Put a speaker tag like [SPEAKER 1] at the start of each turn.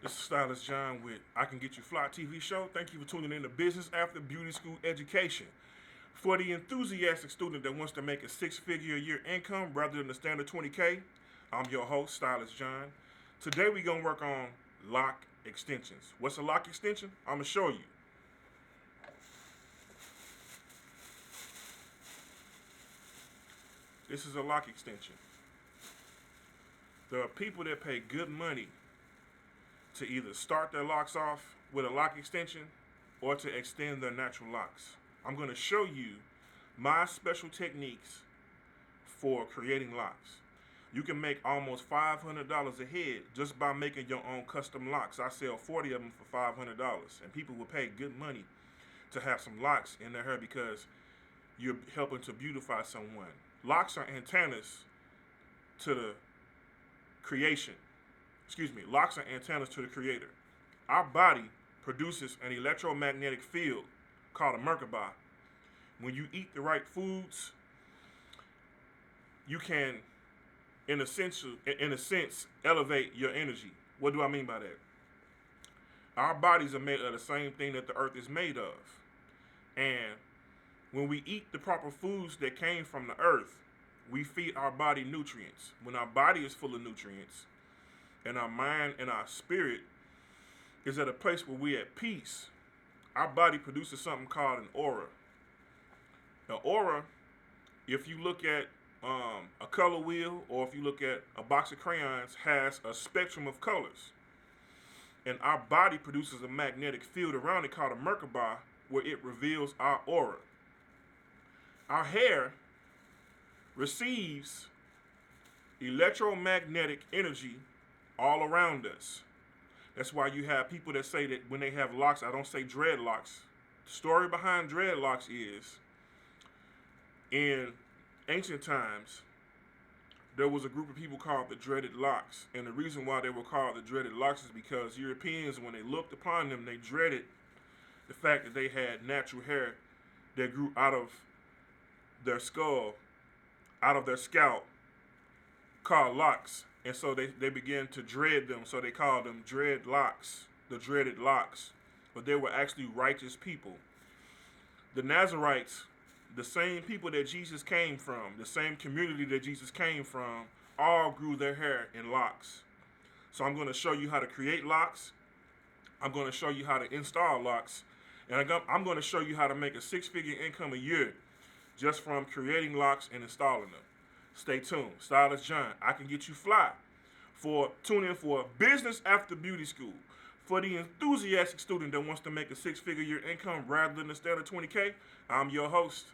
[SPEAKER 1] This is Stylist John with I Can Get You Fly TV show. Thank you for tuning in to Business After Beauty School Education. For the enthusiastic student that wants to make a six-figure a year income rather than the standard 20K, I'm your host, Stylist John. Today we're going to work on loc extensions. What's a loc extension? I'm going to show you. This is a loc extension. There are people that pay good money to either start their locks off with a loc extension or to extend their natural locks. I'm going to show you my special techniques for creating locks. You can make almost $500 a head just by making your own custom locks. I sell 40 of them for $500, and people will pay good money to have some locks in their hair because you're helping to beautify someone. Locks are antennas to the creation. Locks are antennas to the creator. Our body produces an electromagnetic field called a Merkaba. When you eat the right foods, you can, in a sense, elevate your energy. What do I mean by that? Our bodies are made of the same thing that the earth is made of. And when we eat the proper foods that came from the earth, we feed our body nutrients. When our body is full of nutrients, and our mind and our spirit is at a place where we're at peace, our body produces something called an aura. An aura, if you look at a color wheel or if you look at a box of crayons, has a spectrum of colors. And our body produces a magnetic field around it called a Merkaba, where it reveals our aura. Our hair receives electromagnetic energy all around us. That's why you have people that say that when they have locks, I don't say dreadlocks. The story behind dreadlocks is, in ancient times, there was a group of people called the dreaded locks. And the reason why they were called the dreaded locks is because Europeans, when they looked upon them, they dreaded the fact that they had natural hair that grew out of their skull, out of their scalp, called locks. And so they began to dread them, so they called them dreadlocks, the dreaded locks. But they were actually righteous people. The Nazarites, the same people that Jesus came from, the same community that Jesus came from, all grew their hair in locks. So I'm going to show you how to create locks. I'm going to show you how to install locks. And I'm going to show you how to make a six-figure income a year just from creating locks and installing them. Stay tuned. Stylist John, I Can Get You Fly. Tune in for Business After Beauty School. For the enthusiastic student that wants to make a six-figure year income rather than the standard 20K, I'm your host.